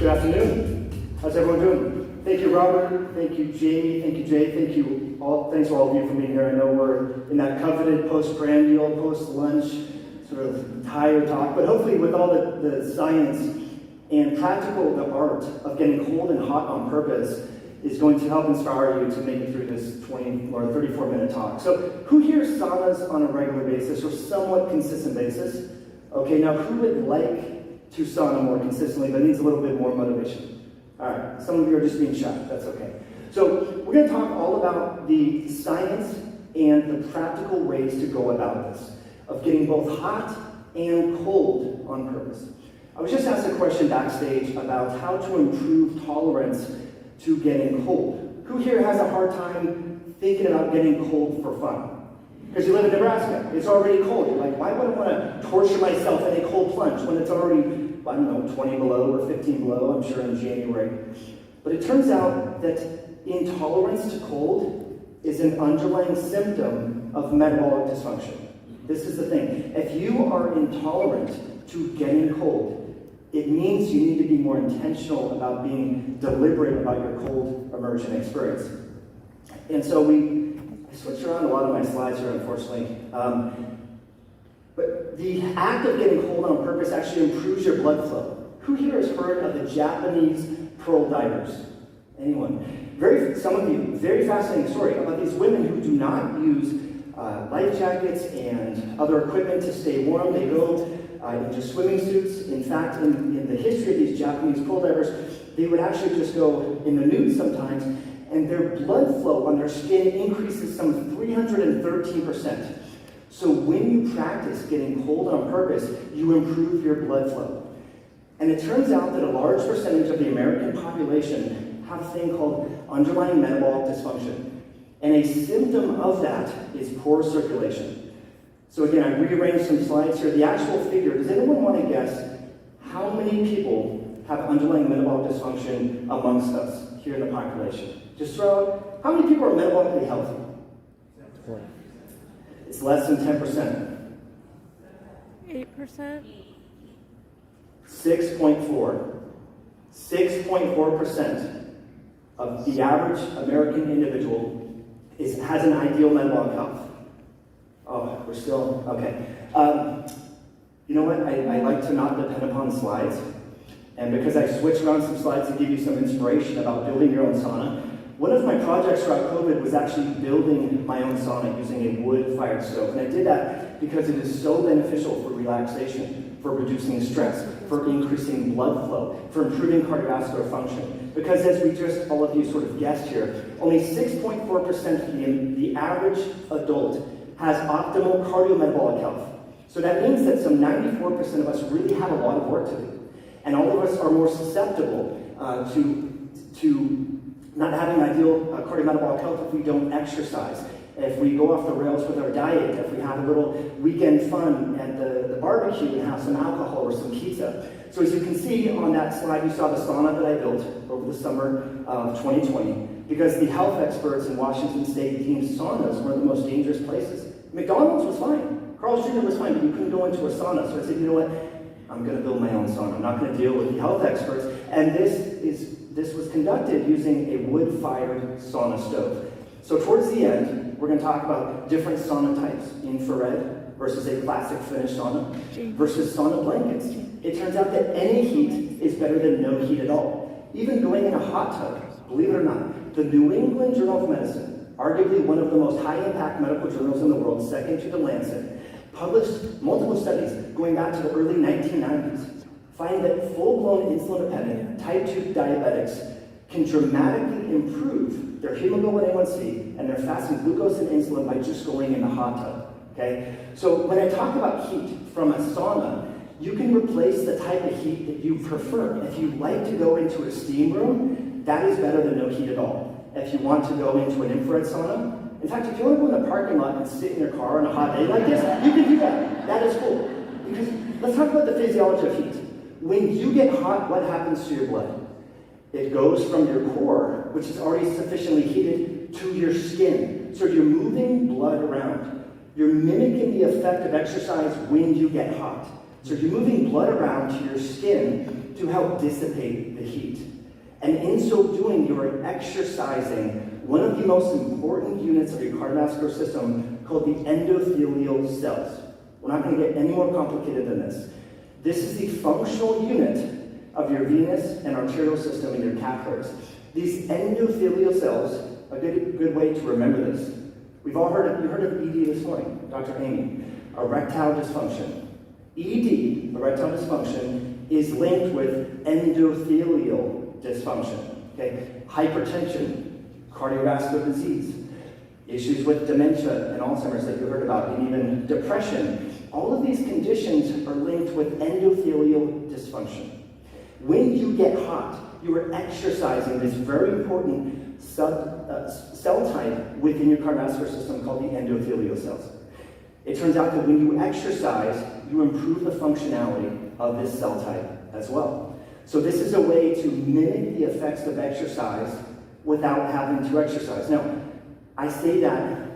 Good afternoon. How's everyone doing? Thank you, Robert. Thank you, Jamie. Thank you, Jay. Thank you all. Thanks to all of you for being here. I know we're in that coveted post-prandial, post-lunch sort of tired talk, but hopefully with all the science and practical, the art of getting cold and hot on purpose is going to help inspire you to make it through this 20 or 34-minute talk. So who here saunas on a regular basis or somewhat consistent basis? Okay, now who would like to sauna more consistently but needs a little bit more motivation? All right, some of you are just being shy. That's okay. So we're going to talk all about the science and the practical ways to go about this, of getting both hot and cold on purpose. I was just asked a question backstage about how to improve tolerance to getting cold. Who here has a hard time thinking about getting cold for fun? Because you live in Nebraska, it's already cold. You're like, why would I want to torture myself in a cold plunge when it's already, I don't know, 20 below or 15 below, I'm sure in January. But it turns out that intolerance to cold is an underlying symptom of metabolic dysfunction. This is the thing. If you are intolerant to getting cold, it means you need to be more intentional about being deliberate about your cold immersion experience. And so I switched around a lot of my slides here, unfortunately. But the act of getting cold on purpose actually improves your blood flow. Who here has heard of the Japanese pearl divers? Anyone? Some of you, very fascinating story about these women who do not use life jackets and other equipment to stay warm. They go into swimming suits. In fact, in the history of these Japanese pearl divers, they would actually just go in the nude sometimes, and their blood flow on their skin increases some 313%. So when you practice getting cold on purpose, you improve your blood flow. And it turns out that a large percentage of the American population have a thing called underlying metabolic dysfunction. And a symptom of that is poor circulation. So again, I rearranged some slides here. The actual figure, does anyone want to guess how many people have underlying metabolic dysfunction amongst us here in the population? Just throw out, how many people are metabolically healthy? It's less than 10%. 8%? 6.4. 6.4% of the average American individual has an ideal metabolic health. Oh, we're still, okay. You know what, I like to not depend upon slides. And because I switched around some slides to give you some inspiration about building your own sauna, one of my projects throughout COVID was actually building my own sauna using a wood-fired stove. And I did that because it is so beneficial for relaxation, for reducing stress, for increasing blood flow, for improving cardiovascular function. Because as we just, all of you sort of guessed here, only 6.4% of the average adult has optimal cardiometabolic health. So that means that some 94% of us really have a lot of work to do. And all of us are more susceptible to not having ideal cardiometabolic health if we don't exercise, if we go off the rails with our diet, if we have a little weekend fun at the barbecue and have some alcohol or some pizza. So as you can see on that slide, you saw the sauna that I built over the summer of 2020, because the health experts in Washington State deemed saunas one of the most dangerous places. McDonald's was fine. Carl's Jr. was fine, but you couldn't go into a sauna. So I said, you know what? I'm going to build my own sauna. I'm not going to deal with the health experts. And this was conducted using a wood-fired sauna stove. So towards the end, we're going to talk about different sauna types, infrared versus a classic Finnish sauna, versus sauna blankets. It turns out that any heat is better than no heat at all. Even going in a hot tub, believe it or not, the New England Journal of Medicine, arguably one of the most high-impact medical journals in the world, second to the Lancet, published multiple studies going back to the early 1990s, find that full-blown insulin-dependent type 2 diabetics can dramatically improve their hemoglobin A1C and their fasting glucose and insulin by just going in the hot tub, okay? So when I talk about heat from a sauna, you can replace the type of heat that you prefer. If you like to go into a steam room, that is better than no heat at all. If you want to go into an infrared sauna, in fact, if you want to go in the parking lot and sit in your car on a hot day like this, you can do that. That is cool. Because let's talk about the physiology of heat. When you get hot, what happens to your blood? It goes from your core, which is already sufficiently heated, to your skin. So you're moving blood around. You're mimicking the effect of exercise when you get hot. So you're moving blood around to your skin to to help dissipate the heat. And in so doing, you are exercising one of the most important units of your cardiovascular system called the endothelial cells. We're not going to get any more complicated than this. This is the functional unit of your venous and arterial system in your capillaries. These endothelial cells, a good way to remember this. We've all heard of, you heard of ED this morning, Dr. Amy, erectile dysfunction. ED, erectile dysfunction, is linked with endothelial dysfunction. Okay? Hypertension, cardiovascular disease, issues with dementia and Alzheimer's that you heard about, and even depression. All of these conditions are linked with endothelial dysfunction. When you get hot, you are exercising this very important cell type within your cardiovascular system called the endothelial cells. It turns out that when you exercise, you improve the functionality of this cell type as well. So this is a way to mimic the effects of exercise without having to exercise. Now, I say that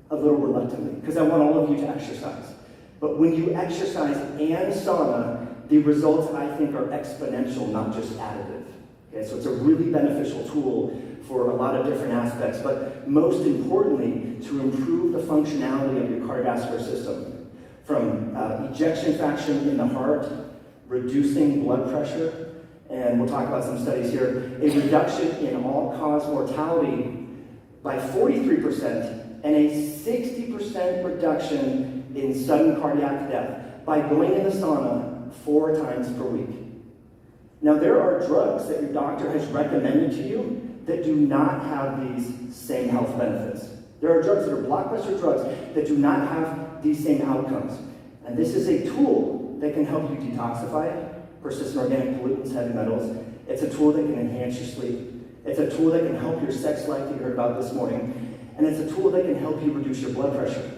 a little reluctantly because I want all of you to exercise. But when you exercise and sauna, the results, I think, are exponential, not just additive. Okay, so it's a really beneficial tool for a lot of different aspects, but most importantly, to improve the functionality of your cardiovascular system, from ejection fraction in the heart, reducing blood pressure, and we'll talk about some studies here, a reduction in all-cause mortality by 43%, and a 60% reduction in sudden cardiac death by going in the sauna 4 times per week. Now, there are drugs that your doctor has recommended to you that do not have these same health benefits. There are drugs that are blockbuster drugs that do not have these same outcomes. And this is a tool that can help you detoxify persistent organic pollutants, heavy metals. It's a tool that can enhance your sleep. It's a tool that can help your sex life that you heard about this morning. And it's a tool that can help you reduce your blood pressure.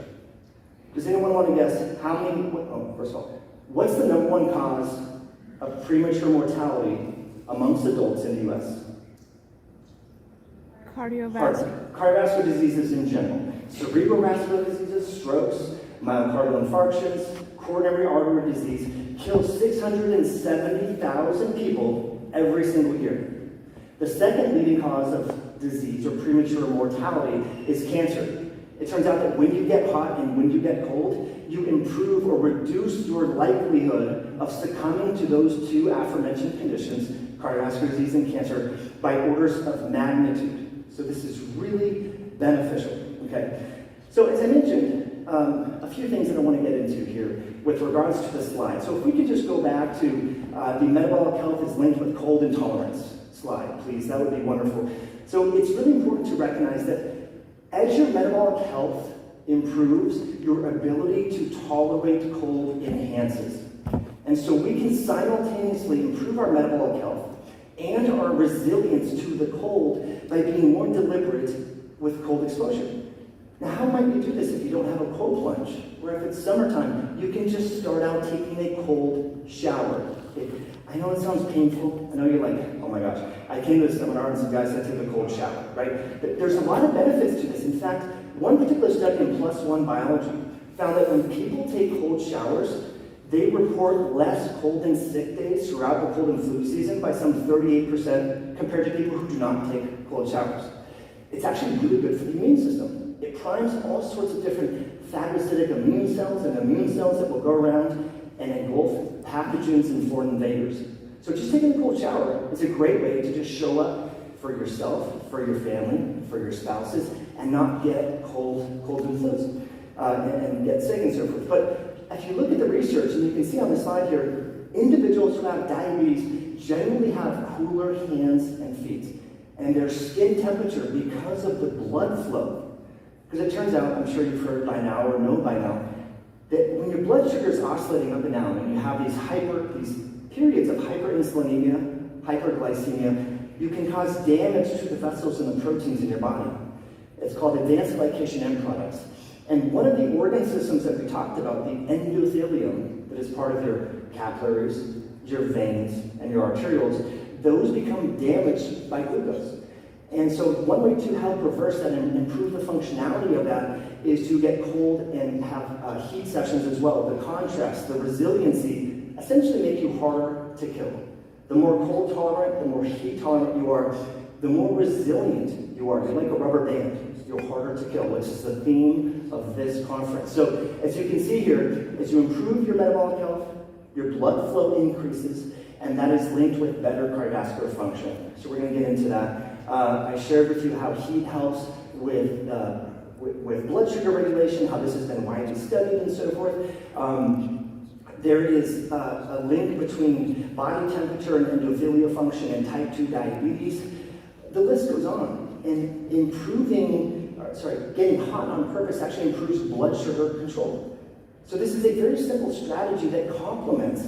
Does anyone want to guess how many, first of all, what's the number one cause of premature mortality amongst adults in the U.S.? Cardiovascular diseases in general. Cerebrovascular diseases, strokes, myocardial infarctions, coronary artery disease kill 670,000 people every single year. The second leading cause of disease or premature mortality is cancer. It turns out that when you get hot and when you get cold, you improve or reduce your likelihood of succumbing to those two aforementioned conditions, cardiovascular disease and cancer, by orders of magnitude. So this is really beneficial, okay? So as I mentioned, a few things that I want to get into here with regards to the slide. So if we could just go back to the metabolic health is linked with cold intolerance slide, please, that would be wonderful. So it's really important to recognize that as your metabolic health improves, your ability to tolerate cold enhances. And so we can simultaneously improve our metabolic health and our resilience to the cold by being more deliberate with cold exposure. Now, how might you do this if you don't have a cold plunge? Or if it's summertime, you can just start out taking a cold shower. I know it sounds painful. I know you're like, oh my gosh, I came to a seminar and some guys said take a cold shower, right? But there's a lot of benefits to this. In fact, one particular study in +1 biology found that when people take cold showers, they report less cold and sick days throughout the cold and flu season by some 38% compared to people who do not take cold showers. It's actually really good for the immune system. It primes all sorts of different phagocytic immune cells and immune cells that will go around and engulf pathogens and foreign invaders. So just taking a cold shower is a great way to just show up for yourself, for your family, for your spouses, and not get cold and flus and get sick and so forth. But if you look at the research, and you can see on the slide here, individuals who have diabetes generally have cooler hands and feet, and their skin temperature because of the blood flow. Because it turns out, I'm sure you've heard by now or know by now, that when your blood sugar is oscillating up and down, and you have these periods of hyperinsulinemia, hyperglycemia, you can cause damage to the vessels and the proteins in your body. It's called advanced glycation end products. And one of the organ systems that we talked about, the endothelium, that is part of your capillaries, your veins, and your arterioles, those become damaged by glucose. And so one way to help reverse that and improve the functionality of that is to get cold and have heat sessions as well. The contrast, the resiliency, essentially make you harder to kill. The more cold tolerant, the more heat tolerant you are, the more resilient you are. You're like a rubber band. You're harder to kill, which is the theme of this conference. So as you can see here, as you improve your metabolic health, your blood flow increases, and that is linked with better cardiovascular function. So we're going to get into that. I shared with you how heat helps with blood sugar regulation, how this has been widely studied and so forth. There is a link between body temperature and endothelial function and type 2 diabetes. The list goes on. And getting hot on purpose actually improves blood sugar control. So this is a very simple strategy that complements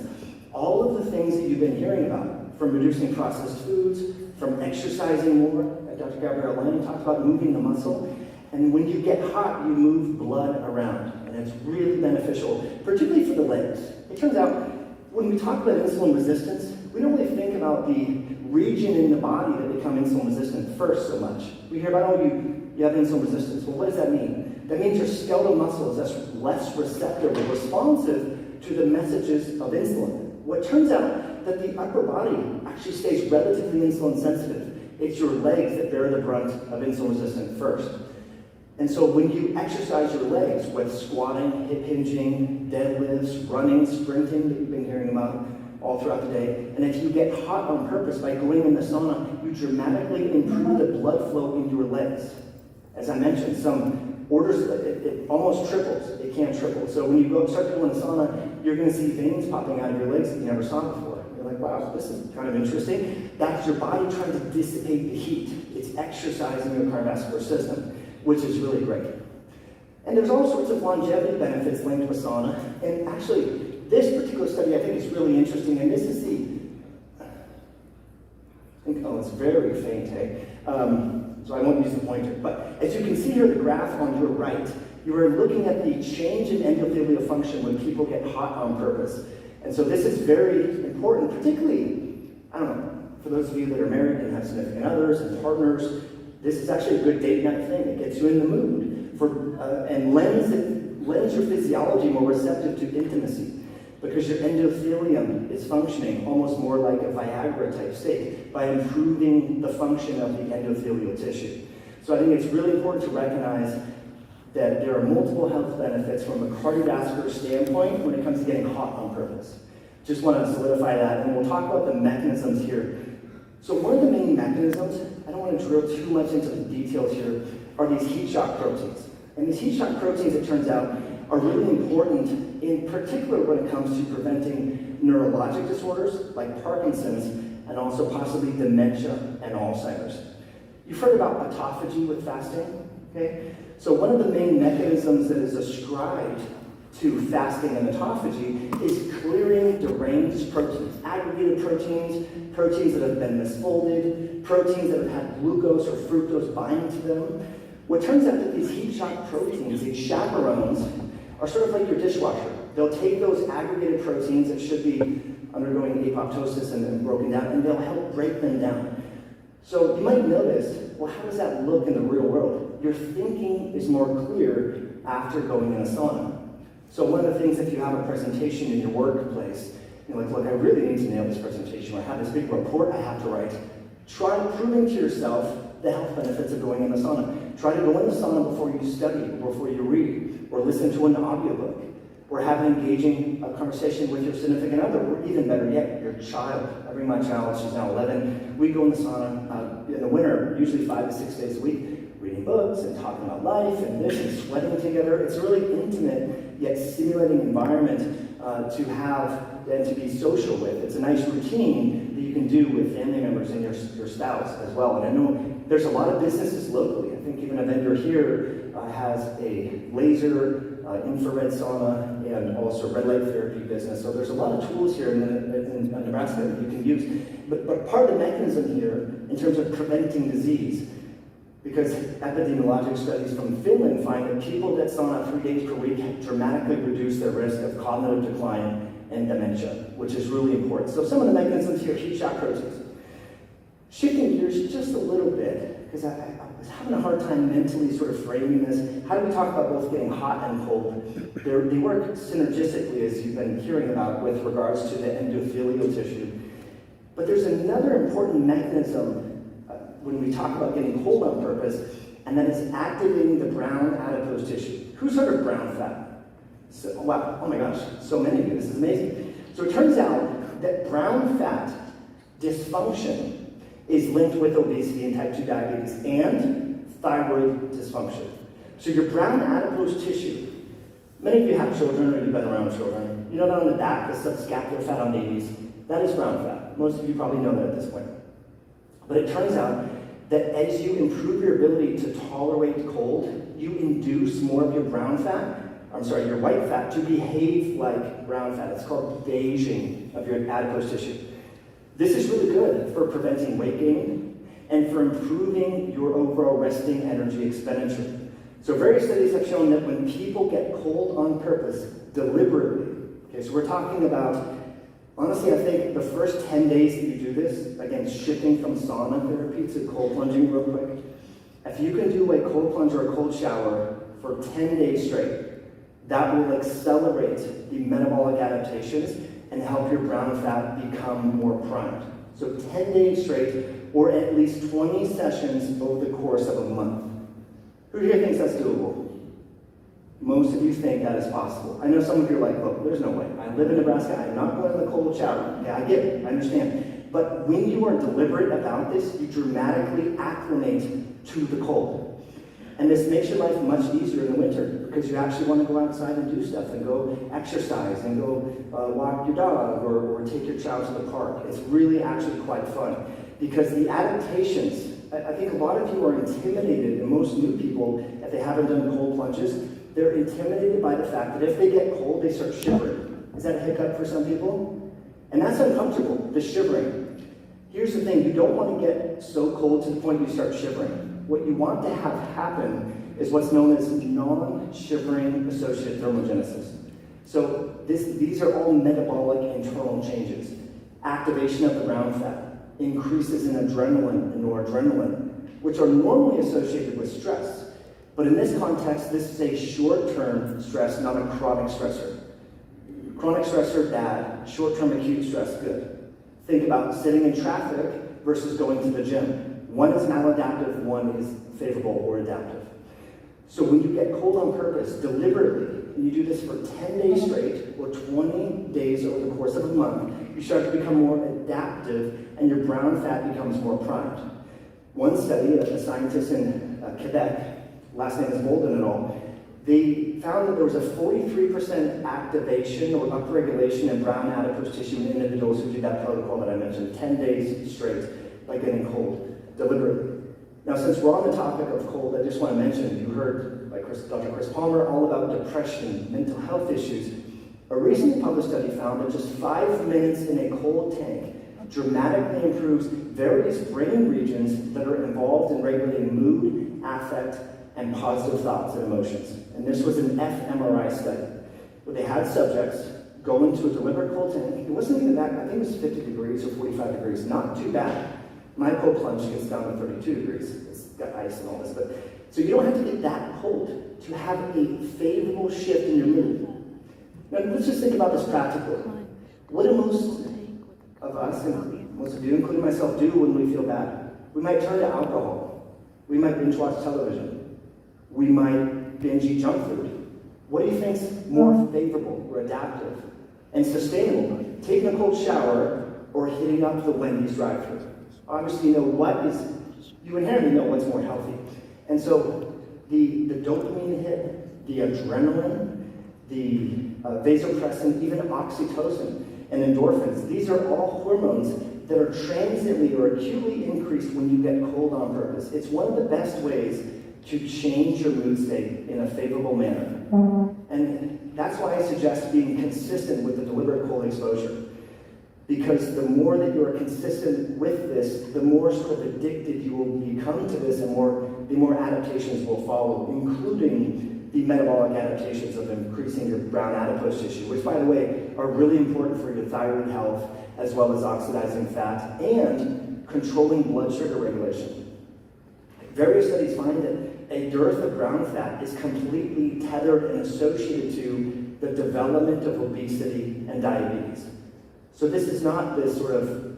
all of the things that you've been hearing about, from reducing processed foods, from exercising more. Dr. Gabrielle Lang talked about moving the muscle. And when you get hot, you move blood around. And it's really beneficial, particularly for the legs. It turns out, when we talk about insulin resistance, we don't really think about the region in the body that become insulin resistant first so much. We hear about, you have insulin resistance. Well, what does that mean? That means your skeletal muscle is less receptive or responsive to the messages of insulin. Well, it turns out that the upper body actually stays relatively insulin sensitive. It's your legs that bear the brunt of insulin resistance first. And so when you exercise your legs with squatting, hip hinging, deadlifts, running, sprinting that you've been hearing about all throughout the day, and if you get hot on purpose by going in the sauna, you dramatically improve the blood flow in your legs. As I mentioned, some orders, it almost triples. It can't triple. So when you start to go in the sauna, you're going to see veins popping out of your legs that you never saw before. You're like, wow, this is kind of interesting. That's your body trying to dissipate the heat. It's exercising your cardiovascular system, which is really great. And there's all sorts of longevity benefits linked with sauna. And actually, this particular study I think is really interesting. And this is it's very faint, hey? So I won't use the pointer. But as you can see here, the graph on your right, you are looking at the change in endothelial function when people get hot on purpose. And so this is very important, particularly, for those of you that are married and have significant others and partners. This is actually a good date night thing. It gets you in the mood and lends your physiology more receptive to intimacy, because your endothelium is functioning almost more like a Viagra type state by improving the function of the endothelial tissue. So I think it's really important to recognize that there are multiple health benefits from a cardiovascular standpoint when it comes to getting hot on purpose. Just want to solidify that, and we'll talk about the mechanisms here. So one of the main mechanisms, I don't want to drill too much into the details here, are these heat shock proteins. And these heat shock proteins, it turns out, are really important, in particular when it comes to preventing neurologic disorders like Parkinson's and also possibly dementia and Alzheimer's. You've heard about autophagy with fasting, okay? So one of the main mechanisms that is ascribed to fasting and autophagy is clearing deranged proteins, aggregated proteins, proteins that have been misfolded, proteins that have had glucose or fructose bind to them. Well, it turns out that these heat shock proteins, these chaperones, are sort of like your dishwasher. They'll take those aggregated proteins that should be undergoing apoptosis and broken down, and they'll help break them down. So you might notice, well, how does that look in the real world? Your thinking is more clear after going in a sauna. So one of the things, if you have a presentation in your workplace, you're like, look, I really need to nail this presentation, or I have this big report I have to write. Try proving to yourself the health benefits of going in the sauna. Try to go in the sauna before you study, or before you read, or listen to an audiobook, or have an engaging conversation with your significant other, or even better yet, your child. I bring my child, she's now 11. We go in the sauna in the winter, usually 5 to 6 days a week, reading books and talking about life and this and sweating together. It's a really intimate yet stimulating environment to have and to be social with. It's a nice routine that you can do with family members and your spouse as well. And I know there's a lot of businesses locally. I think even a vendor here has a laser infrared sauna and also red light therapy business. So there's a lot of tools here in Nebraska that you can use. But part of the mechanism here in terms of preventing disease, because epidemiologic studies from Finland find that people that sauna 3 days per week dramatically reduce their risk of cognitive decline and dementia, which is really important. So some of the mechanisms here, heat shock proteins. Shifting gears just a little bit, because I was having a hard time mentally sort of framing this. How do we talk about both getting hot and cold? They work synergistically, as you've been hearing about, with regards to the endothelial tissue. But there's another important mechanism when we talk about getting cold on purpose, and that is activating the brown adipose tissue. Who's heard of brown fat? So, wow, oh my gosh, so many of you, this is amazing. So it turns out that brown fat dysfunction is linked with obesity and type 2 diabetes and thyroid dysfunction. So your brown adipose tissue, many of you have children or you've been around children. You know that on the back, the subscapular fat on babies, that is brown fat. Most of you probably know that at this point. But it turns out that as you improve your ability to tolerate cold, you induce more of your your white fat to behave like brown fat. It's called beiging of your adipose tissue. This is really good for preventing weight gain and for improving your overall resting energy expenditure. So various studies have shown that when people get cold on purpose, deliberately, okay, so we're talking about, honestly, I think the first 10 days that you do this, again, shifting from sauna therapy to cold plunging real quick, if you can do a cold plunge or a cold shower for 10 days straight, that will accelerate the metabolic adaptations and help your brown fat become more primed. So 10 days straight, or at least 20 sessions over the course of a month. Who here thinks that's doable? Most of you think that is possible. I know some of you are like, look, there's no way. I live in Nebraska, I'm not going to the cold shower. Okay, I get it, I understand. But when you are deliberate about this, you dramatically acclimate to the cold. And this makes your life much easier in the winter because you actually want to go outside and do stuff and go exercise and go walk your dog or take your child to the park. It's really actually quite fun because the adaptations, I think a lot of you are intimidated, and most new people, if they haven't done cold plunges, they're intimidated by the fact that if they get cold, they start shivering. Is that a hiccup for some people? And that's uncomfortable, the shivering. Here's the thing, you don't want to get so cold to the point you start shivering. What you want to have happen is what's known as non-shivering associated thermogenesis. So these are all metabolic internal changes. Activation of the brown fat, increases in adrenaline and noradrenaline, which are normally associated with stress. But in this context, this is a short-term stress, not a chronic stressor. Chronic stressor, bad. Short-term acute stress, good. Think about sitting in traffic versus going to the gym. One is maladaptive, one is favorable or adaptive. So when you get cold on purpose, deliberately, and you do this for 10 days straight, or 20 days over the course of a month, you start to become more adaptive, and your brown fat becomes more primed. One study, a scientist in Quebec, last name is Bolden et al., they found that there was a 43% activation or upregulation in brown adipose tissue in individuals who did that protocol that I mentioned, 10 days straight by getting cold, deliberately. Now, since we're on the topic of cold, I just want to mention, you heard by Dr. Chris Palmer all about depression, mental health issues. A recently published study found that just 5 minutes in a cold tank dramatically improves various brain regions that are involved in regulating mood, affect, and positive thoughts and emotions. And this was an fMRI study where they had subjects go into a deliberate cold tank. It wasn't even that, I think it was 50 degrees or 45 degrees, not too bad. My cold plunge gets down to 32 degrees. It's got ice and all this, but so you don't have to get that cold to have a favorable shift in your mood. Now let's just think about this practically. What do most of us, and most of you, including myself, do when we feel bad? We might turn to alcohol. We might binge watch television. We might binge eat junk food. What do you think is more favorable or adaptive and sustainable? Taking a cold shower or hitting up the Wendy's drive-thru? Obviously, you inherently know what's more healthy. And so the dopamine hit, the adrenaline, the vasopressin, even oxytocin and endorphins, these are all hormones that are transiently or acutely increased when you get cold on purpose. It's one of the best ways to change your mood state in a favorable manner. And that's why I suggest being consistent with the deliberate cold exposure. Because the more that you are consistent with this, the more sort of addicted you will become to this, and the more adaptations will follow, including the metabolic adaptations of increasing your brown adipose tissue, which, by the way, are really important for your thyroid health, as well as oxidizing fat and controlling blood sugar regulation. Various studies find that a dearth of brown fat is completely tethered and associated to the development of obesity and diabetes. So this is not this sort of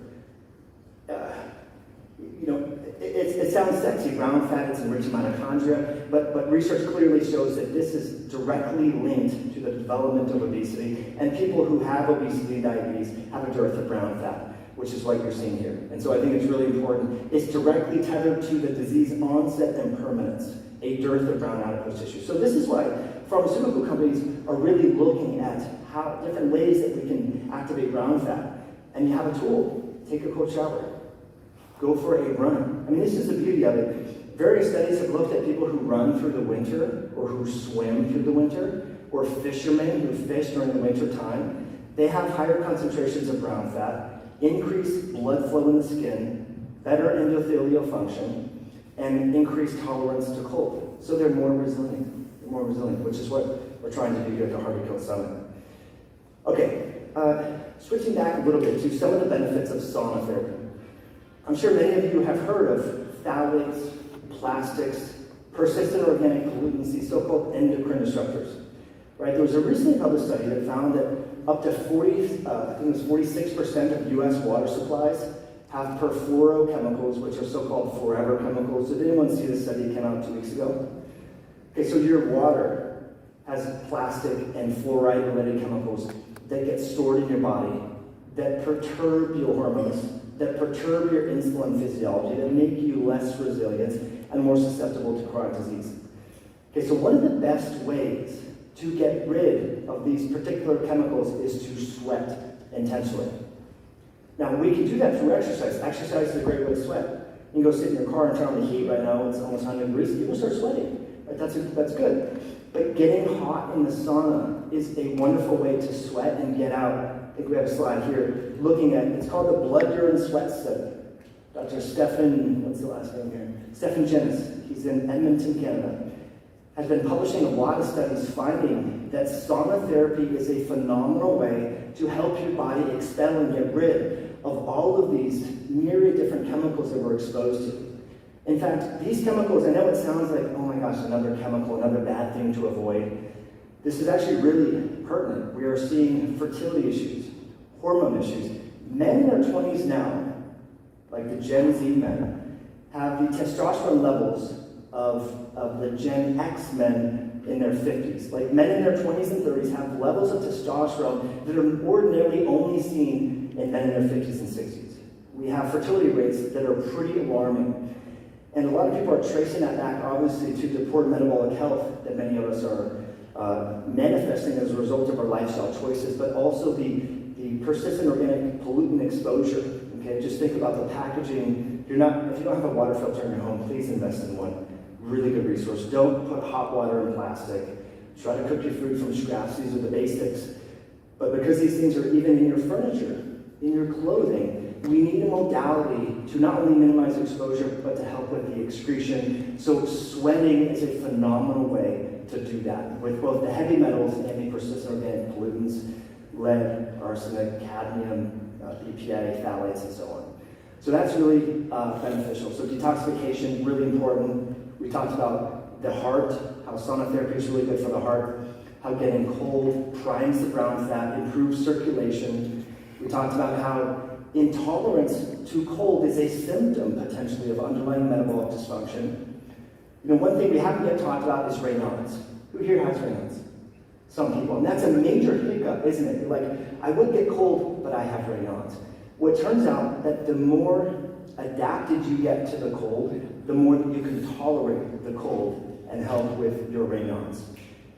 it sounds sexy, brown fat, it's enriched in mitochondria, but research clearly shows that this is directly linked to the development of obesity, and people who have obesity and diabetes have a dearth of brown fat, which is what you're seeing here. And so I think it's really important. It's directly tethered to the disease onset and permanence, a dearth of brown adipose tissue. So this is why pharmaceutical companies are really looking at how different ways that we can activate brown fat. And you have a tool. Take a cold shower. Go for a run. I mean, this is the beauty of it. Various studies have looked at people who run through the winter, or who swim through the winter, or fishermen who fish during the winter time. They have higher concentrations of brown fat, increased blood flow in the skin, better endothelial function, and increased tolerance to cold. So they're more resilient. Which is what we're trying to do here at the Harvey Kill Summit. Okay, switching back a little bit to some of the benefits of sauna therapy. I'm sure many of you have heard of phthalates, plastics, persistent organic pollutants, these so-called endocrine disruptors. Right? There was a recently published study that found that up to 46% of US water supplies have perfluorochemicals, which are so-called forever chemicals. Did anyone see this study that came out 2 weeks ago? Okay, so your water has plastic and fluoride-related chemicals that get stored in your body, that perturb your hormones, that perturb your insulin physiology, that make you less resilient and more susceptible to chronic disease. Okay, so one of the best ways to get rid of these particular chemicals is to sweat intentionally. Now, we can do that through exercise. Exercise is a great way to sweat. You can go sit in your car and turn on the heat right now, it's almost 100 degrees, you will start sweating. Right? That's good. But getting hot in the sauna is a wonderful way to sweat and get out. I think we have a slide here looking at, it's called the blood urine sweat study. Dr. what's the last name here? Stephen Jennis, he's in Edmonton, Canada, has been publishing a lot of studies finding that sauna therapy is a phenomenal way to help your body expel and get rid of all of these myriad different chemicals that we're exposed to. In fact, these chemicals, I know it sounds like, oh my gosh, another chemical, another bad thing to avoid. This is actually really pertinent. We are seeing fertility issues, hormone issues. Men in their 20s now, like the Gen Z men, have the testosterone levels of the Gen X men in their 50s. Like men in their 20s and 30s have levels of testosterone that are ordinarily only seen in men in their 50s and 60s. We have fertility rates that are pretty alarming. And a lot of people are tracing that back, obviously, to the poor metabolic health that many of us are manifesting as a result of our lifestyle choices, but also the persistent organic pollutant exposure. Okay, just think about the packaging. If you don't have a water filter in your home, please invest in one. Really good resource. Don't put hot water in plastic. Try to cook your food from scratch. These are the basics. But because these things are even in your furniture, in your clothing, we need a modality to not only minimize exposure, but to help with the excretion. So sweating is a phenomenal way to do that, with both the heavy metals and the persistent organic pollutants, lead, arsenic, cadmium, BPA, phthalates, and so on. So that's really beneficial. So detoxification, really important. We talked about the heart, how sauna therapy is really good for the heart, how getting cold primes the brown fat, improves circulation. We talked about how intolerance to cold is a symptom, potentially, of underlying metabolic dysfunction. One thing we haven't yet talked about is Raynaud's. Who here has Raynaud's? Some people. And that's a major hiccup, isn't it? You're like, I would get cold, but I have Raynaud's. Well, it turns out that the more adapted you get to the cold, the more that you can tolerate the cold and help with your Raynaud's.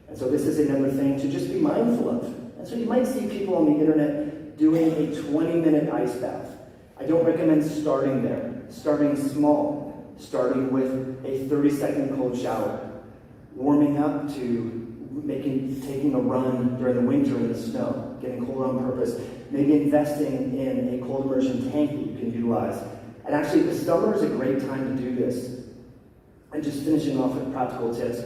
And so this is another thing to just be mindful of. And so you might see people on the internet doing a 20-minute ice bath. I don't recommend starting there. Starting small, starting with a 30-second cold shower, warming up to taking a run during the winter in the snow, getting cold on purpose, maybe investing in a cold immersion tank that you can utilize. And actually, the summer is a great time to do this. And just finishing off with practical tips,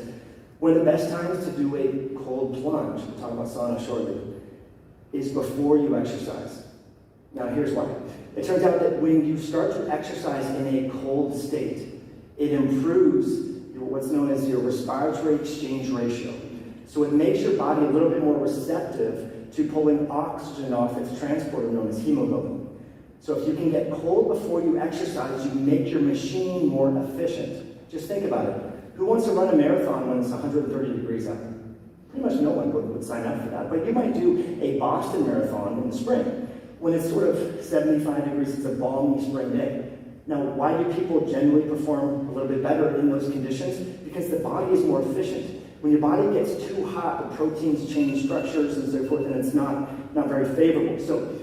one of the best times to do a cold plunge, we'll talk about sauna shortly, is before you exercise. Now here's why. It turns out that when you start to exercise in a cold state, it improves what's known as your respiratory exchange ratio. So it makes your body a little bit more receptive to pulling oxygen off its transporter known as hemoglobin. So if you can get cold before you exercise, you make your machine more efficient. Just think about it. Who wants to run a marathon when it's 130 degrees out? Pretty much no one would sign up for that. But you might do a Boston Marathon in the spring when it's sort of 75 degrees. It's a balmy spring day. Now, why do people generally perform a little bit better in those conditions? Because the body is more efficient. When your body gets too hot, the proteins change structures and so forth, and it's not very favorable. So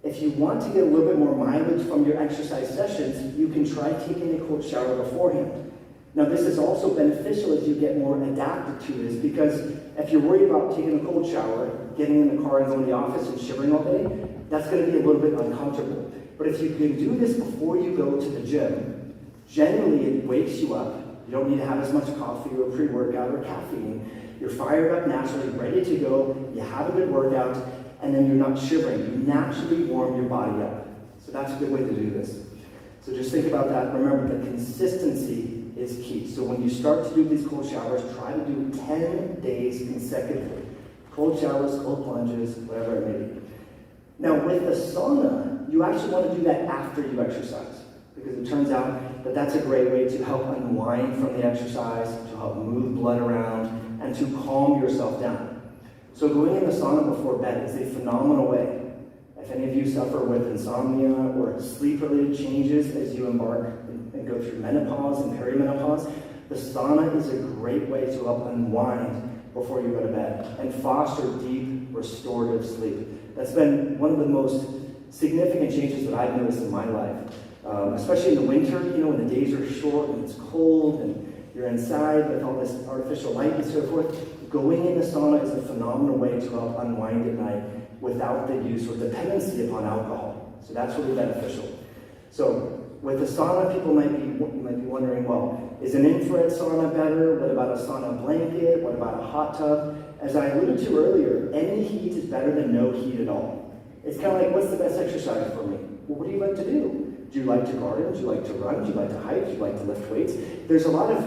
if you want to get a little bit more mileage from your exercise sessions, you can try taking a cold shower beforehand. Now, this is also beneficial as you get more adapted to this, because if you're worried about taking a cold shower, getting in the car and going to the office and shivering all day, that's going to be a little bit uncomfortable. But if you can do this before you go to the gym, generally it wakes you up. You don't need to have as much coffee or pre-workout or caffeine. You're fired up naturally, ready to go. You have a good workout, and then you're not shivering. You naturally warm your body up. So that's a good way to do this. So just think about that. Remember, the consistency is key. So when you start to do these cold showers, try to do 10 days consecutively. Cold showers, cold plunges, whatever it may be. Now with the sauna, you actually want to do that after you exercise, because it turns out that that's a great way to help unwind from the exercise, to help move blood around, and to calm yourself down. So going in the sauna before bed is a phenomenal way. If any of you suffer with insomnia or sleep-related changes as you embark and go through menopause and perimenopause, the sauna is a great way to help unwind before you go to bed and foster deep, restorative sleep. That's been one of the most significant changes that I've noticed in my life. Especially in the winter, when the days are short and it's cold and you're inside with all this artificial light and so forth, going in the sauna is a phenomenal way to help unwind at night without the use or dependency upon alcohol. So that's really beneficial. So with the sauna, people might be wondering, well, is an infrared sauna better? What about a sauna blanket? What about a hot tub? As I alluded to earlier, any heat is better than no heat at all. It's kind of like, what's the best exercise for me? Well, what do you like to do? Do you like to garden? Do you like to run? Do you like to hike? Do you like to lift weights? There's a lot of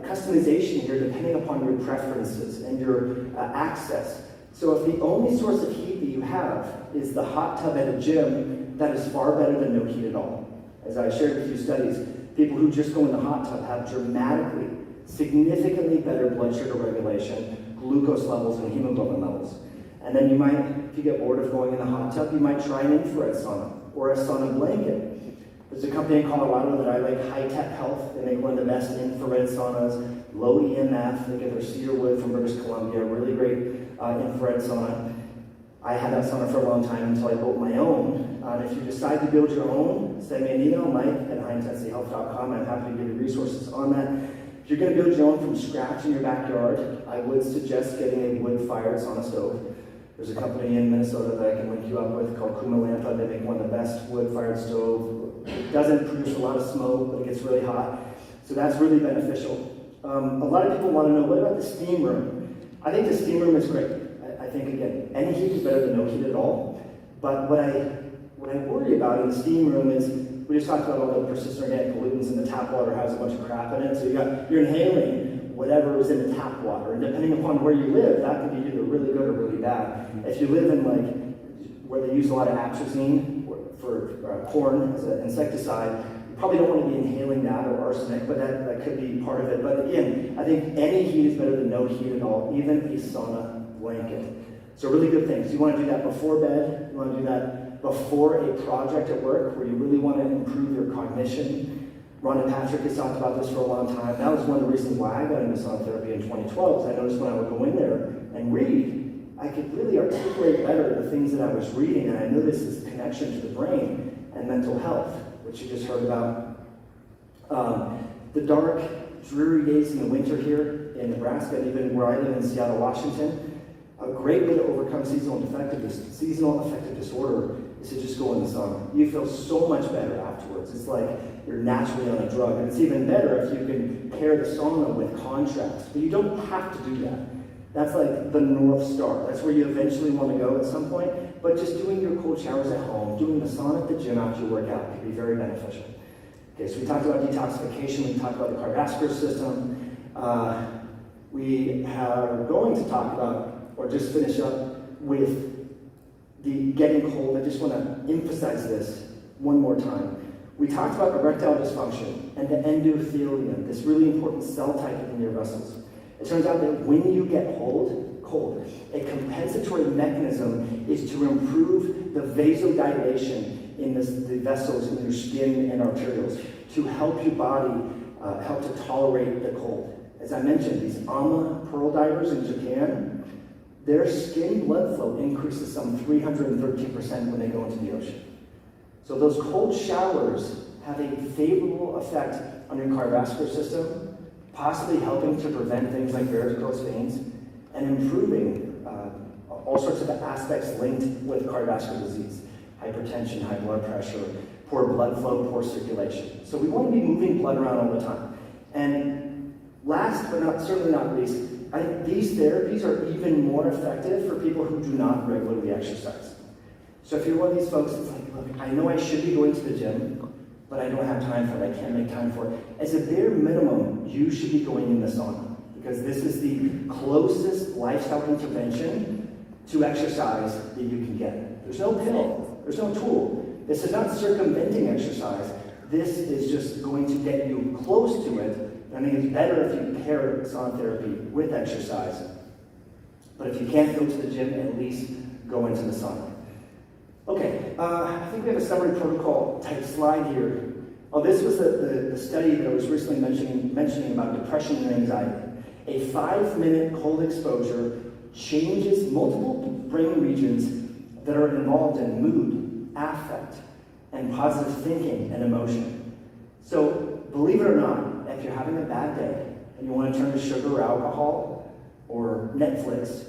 customization here depending upon your preferences and your access. So if the only source of heat that you have is the hot tub at a gym, that is far better than no heat at all. As I shared with you studies, people who just go in the hot tub have dramatically, significantly better blood sugar regulation, glucose levels, and hemoglobin levels. And then you might, if you get bored of going in the hot tub, you might try an infrared sauna or a sauna blanket. There's a company in Colorado that I like, High Tech Health. They make one of the best infrared saunas, low EMF. They get their cedar wood from British Columbia, really great infrared sauna. I had that sauna for a long time until I built my own. If you decide to build your own, send me an email, mike@highintensityhealth.com. I'm happy to give you resources on that. If you're going to build your own from scratch in your backyard, I would suggest getting a wood-fired sauna stove. There's a company in Minnesota that I can link you up with called Kumalampa. They make one of the best wood-fired stoves. It doesn't produce a lot of smoke, but it gets really hot. So that's really beneficial. A lot of people want to know, what about the steam room? I think the steam room is great. I think, again, any heat is better than no heat at all. But what I worry about in the steam room is, we just talked about all the persistent organic pollutants, and the tap water has a bunch of crap in it. So you're inhaling whatever is in the tap water. And depending upon where you live, that could be either really good or really bad. If you live in where they use a lot of atrazine for corn as an insecticide, you probably don't want to be inhaling that or arsenic, but that could be part of it. But again, I think any heat is better than no heat at all, even a sauna blanket. So really good things. You want to do that before bed. You want to do that before a project at work where you really want to improve your cognition. Ron and Patrick has talked about this for a long time. That was one of the reasons why I got into sauna therapy in 2012, because I noticed when I would go in there and read, I could really articulate better the things that I was reading, and I noticed this connection to the brain and mental health, which you just heard about. The dark, dreary days in the winter here in Nebraska, and even where I live in Seattle, Washington, a great way to overcome seasonal affective disorder is to just go in the sauna. You feel so much better afterwards. It's like you're naturally on a drug. And it's even better if you can pair the sauna with contrast. But you don't have to do that. That's like the North Star. That's where you eventually want to go at some point. But just doing your cold showers at home, doing the sauna at the gym after your workout can be very beneficial. Okay, so we talked about detoxification. We talked about the cardiovascular system. We are going to talk about, or just finish up with the getting cold. I just want to emphasize this. one more time. We talked about erectile dysfunction and the endothelium, this really important cell type in your vessels. It turns out that when you get cold, a compensatory mechanism is to improve the vasodilation in the vessels in your skin and arterioles to help your body help to tolerate the cold. As I mentioned, these Ama pearl divers in Japan, their skin blood flow increases some 313% when they go into the ocean. So those cold showers have a favorable effect on your cardiovascular system, possibly helping to prevent things like varicose veins and improving all sorts of aspects linked with cardiovascular disease, hypertension, high blood pressure, poor blood flow, poor circulation. So we want to be moving blood around all the time. And last but certainly not least, I think these therapies are even more effective for people who do not regularly exercise. So if you're one of these folks that's like, look, I know I should be going to the gym, but I don't have time for it, I can't make time for it. As a bare minimum, you should be going in the sauna, because this is the closest lifestyle intervention to exercise that you can get. There's no pill, there's no tool. This is not circumventing exercise. This is just going to get you close to it. I think it's better if you pair sauna therapy with exercise. But if you can't go to the gym, at least go into the sauna. Okay, I think we have a summary protocol type slide here. Oh, this was the study that I was recently mentioning about depression and anxiety. A 5-minute cold exposure changes multiple brain regions that are involved in mood, affect, and positive thinking and emotion. So, believe it or not, if you're having a bad day and you want to turn to sugar or alcohol or Netflix,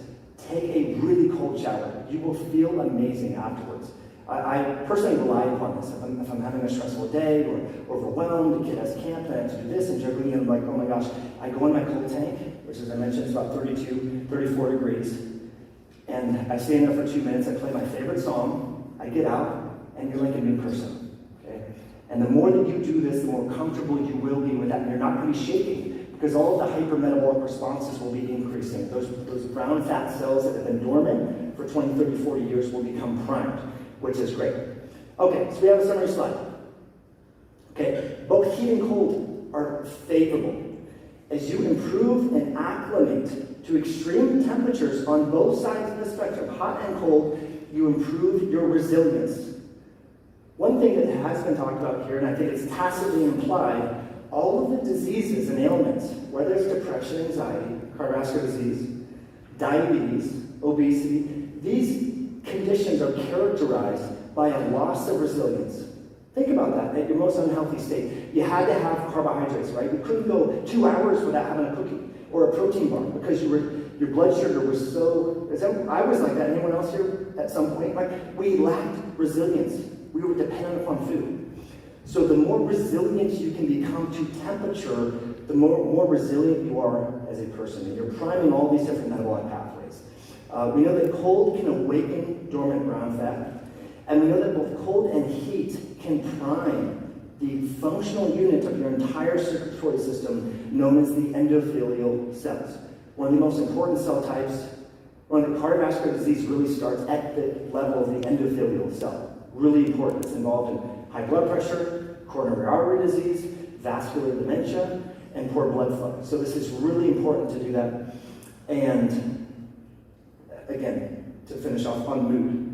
take a really cold shower. You will feel amazing afterwards. I personally rely upon this. If I'm having a stressful day or overwhelmed, the kid has camp, and I have to do this, and juggling, and I'm like, oh my gosh, I go in my cold tank, which as I mentioned is about 32, 34 degrees, and I stay in there for 2 minutes, I play my favorite song, I get out, and you're like a new person, okay? And the more that you do this, the more comfortable you will be with that, and you're not going to be shaking, because all of the hypermetabolic responses will be increasing. Those brown fat cells that have been dormant for 20, 30, 40 years will become primed, which is great. Okay, so we have a summary slide. Okay, both heat and cold are favorable. As you improve and acclimate to extreme temperatures on both sides of the spectrum, hot and cold, you improve your resilience. One thing that has been talked about here, and I think it's tacitly implied, all of the diseases and ailments, whether it's depression, anxiety, cardiovascular disease, diabetes, obesity, these conditions are characterized by a loss of resilience. Think about that, at your most unhealthy state. You had to have carbohydrates, right? You couldn't go 2 hours without having a cookie or a protein bar because your blood sugar was so... I was like that. Anyone else here at some point? Like, we lacked resilience. We were dependent upon food. So the more resilient you can become to temperature, the more resilient you are as a person. And you're priming all these different metabolic pathways. We know that cold can awaken dormant brown fat. And we know that both cold and heat can prime the functional unit of your entire circulatory system known as the endothelial cells. One of the most important cell types, one of the cardiovascular disease really starts at the level of the endothelial cell. Really important. It's involved in high blood pressure, coronary artery disease, vascular dementia, and poor blood flow. So this is really important to do that. And again, to finish off on mood,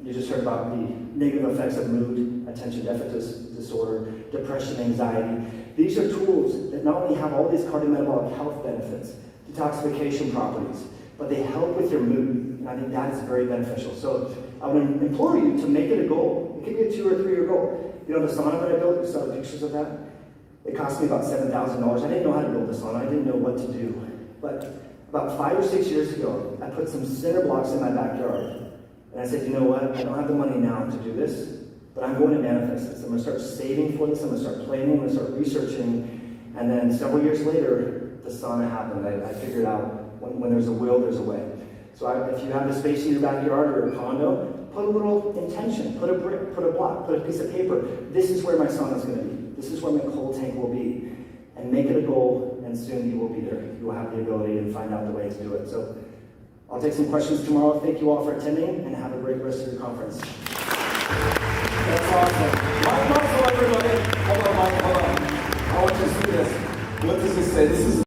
you just heard about the negative effects of mood, attention deficit disorder, depression, anxiety. These are tools that not only have all these cardiometabolic health benefits, detoxification properties, but they help with your mood. And I think that is very beneficial. So I would implore you to make it a goal. It could be a 2 or 3 year goal. You know the sauna that I built? You saw the pictures of that? It cost me about $7,000. I didn't know how to build a sauna. I didn't know what to do. But about 5 or 6 years ago, I put some cinder blocks in my backyard. And I said, you know what, I don't have the money now to do this, but I'm going to manifest this. I'm going to start saving for this, I'm going to start planning, I'm going to start researching, and then several years later, the sauna happened. I figured out when there's a will, there's a way. So if you have a space in your backyard or a condo, put a little intention, put a brick, put a block, put a piece of paper. This is where my sauna is going to be. This is where my cold tank will be. And make it a goal, and soon you will be there. You will have the ability to find out the way to do it. So I'll take some questions tomorrow. Thank you all for attending, and have a great rest of your conference. That's awesome. Mike Muscle, everybody. Hold on, Mike, hold on. I want you to see this. What does this say? This is